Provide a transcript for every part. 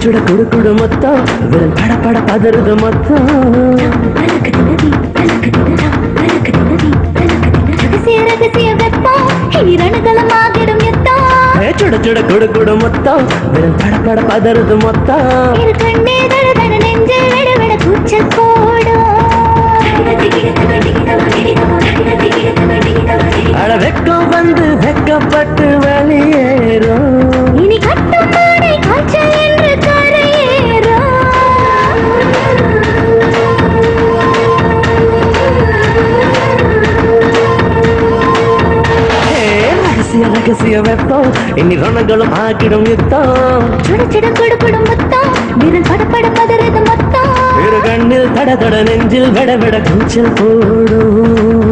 சுட குடு குடு மொத்தம் விரல் பட பட பதறுது மொத்தம் சுட சுட குடு குடு மொத்தம் விரல் பட பட பதறுது மொத்தம் கூச்சல் போடும் அட வெக்கம் வந்து வெக்கப்பட்டு வெளியேறும் இனி கட்டும் மாடை காய்ச்சல் என்று கரையேறும் ரகசிய ரகசிய வெப்பம் இனி ரணங்களும் ஆக்கிடும் யுத்தம் சுட சுட குடு குடு மொத்தம் விரல் பட பட பதறது மொத்தம் இரு கண்ணில் தட தட நெஞ்சில் விட விட கூச்சல் போடும்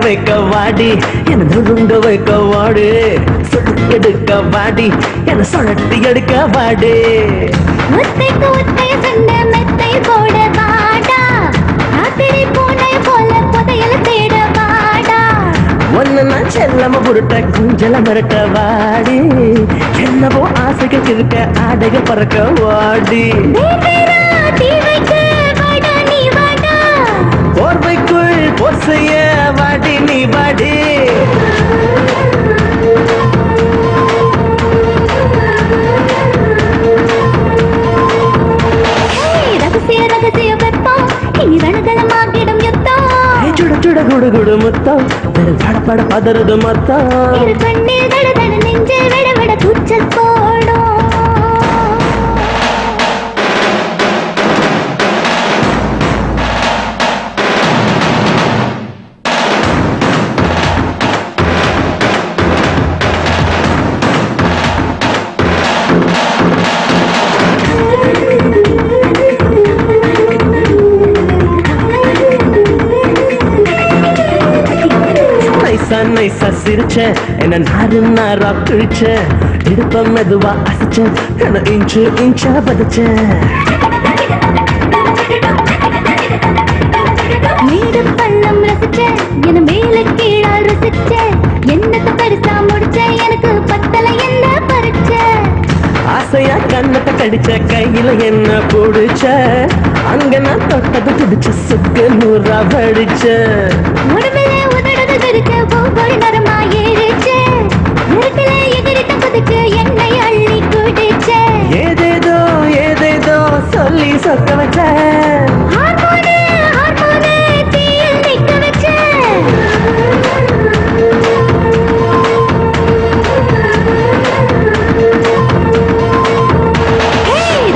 வைக்க வாடி என்ன நொறுங்க வைக்க வாடு எடுக்க வாடி என்ன சொலட்டி எடுக்க வாடு முத்தைக்கு முத்தை சண்டை மெத்தை போட வாடா ராத்திரி பூனை போல புதையல தேட வாடா ஒன்னு நான் செல்லம புருட்ட குஞ்சல மிரட்ட வாடி என்னவோ ஆசைகள் இருக்க ஆடைகள் பறக்க வாடி போர்வைக்குள் போர் செய்ய வாடி நீ வாடி ரகசிய ரகசிய வெப்பம் இனி ரணகலமாகிடும் யுத்தம் சுட சுட குடு குடு முத்தம் பட பட பதறது மொத்தம் இரு கண்ணில் தட தட நெஞ்சில் விட விட கூச்சல் போடும் நைசா சிரிச்ச என்ன நாரு நாரா கிழிச்ச இடுப்ப மெதுவா அசைச்ச என்ன இன்ச்சு இன்ச்சா பதிச்ச மேடு பள்ளம் ரசிச்ச என மேல கீழா ரசிச்ச என்னத்தை பெருசா முடிச்ச எனக்கு பத்தல என்ன பறிச்ச ஆசையா கண்ணத்தை கடிச்ச கையில என்ன பிடிச்ச அங்க நான் தொட்டது பிடிச்ச சுக்கு நூறா படிச்ச உடம்புல உதடுது தெரிச்ச ஒவ்வொரு நரமா ஏறிச்ச நெருப்பில எகிரிட்ட குதிச்சு என்னை அள்ளி குடிச்ச ஏதேதோ ஏதேதோ சொல்லி சொக்க வச்ச ஹார்மோனே ஹார்மோனே தீயில் நிக்க வச்ச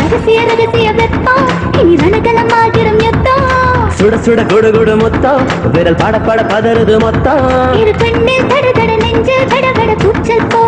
ரகசிய ரகசிய வெப்பம் இனி ரணகலமாகிடும் யுத்தம் சுட சுட குடு குடு மொத்தம் விரல் பட பட பதறது மொத்தம் இரு பெண்ணில் தட தட நெஞ்சில் தட தட கூச்சல் போ